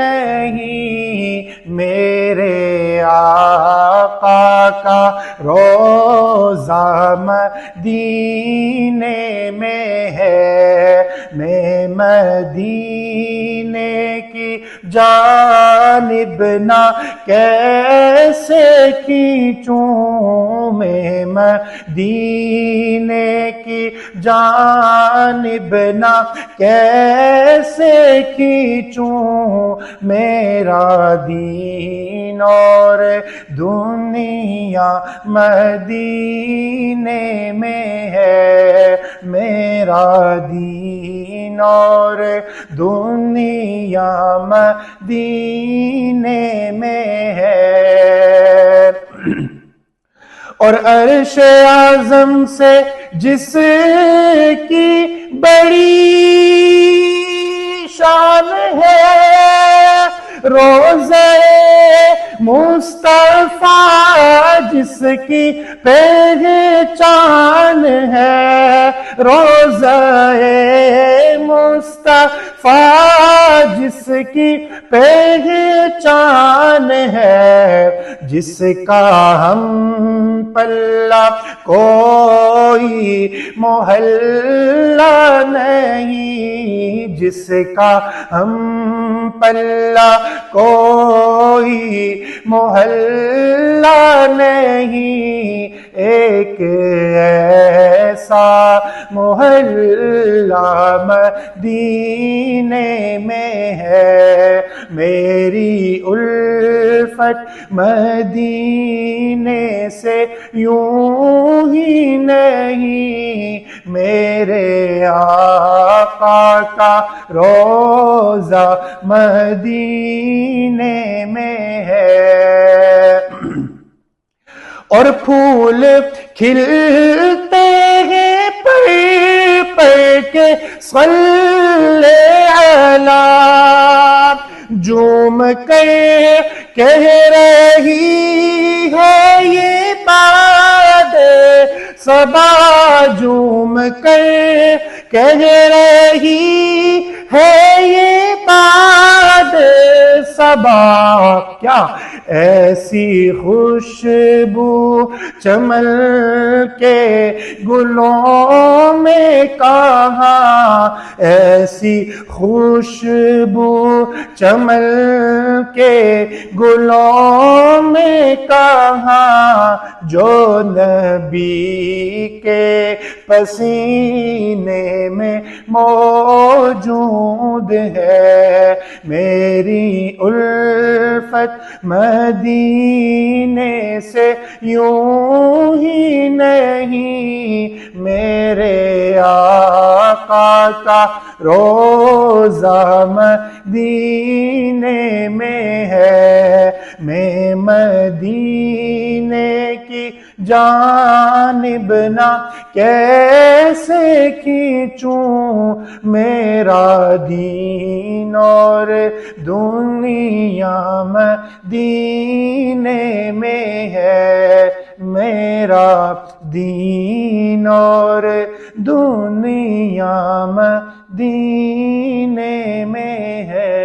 نہیں، میرے آقا کا روزہ مدینے میں ہے، میں مدینے کی جانب نہ کیسے کھینچوں، میں مدینے کی جانب نہ کیسے کھینچوں، میرا دین اور دنیا مدینے میں ہے، میرا دین اور دنیا مدینے میں ہے۔ اور عرش اعظم سے جس کی بڑی شان ہے، روضہ مصطفیٰ جس کی پہچان ہے، روضہ مصطفیٰ جس کی پہچان ہے، جس کا ہم پلہ کوئی محلہ نہیں، جس کا ہم پلہ کوئی محلہ نہیں، ایک ایسا محلہ مدینے میں ہے، میری الفت مدینے سے یوں ہی نہیں، میرے آقا کا روزہ مدینے میں ہے۔ اور پھول کھلتے ہیں پڑ کے صلی علی، جھوم کر کہہ رہی ہے یہ باد صبا، جھوم کر کہہ رہی ہے یہ باد صبا، کیا ایسی خوشبو چمن کے گلوں میں کہاں، ایسی خوشبو چمن کے گلوں میں کہاں، جو نبی کے پسینے میں موجود ہے، میری الفت مدینے سے یوں ہی نہیں، میرے آقا کا روزہ مدینے میں ہے، میں مدینے کی جانب نہ کیسے کھینچوں، میرا دین اور دنیا مدینے میں ہے، میرا دین اور دنیا مدینے میں ہے۔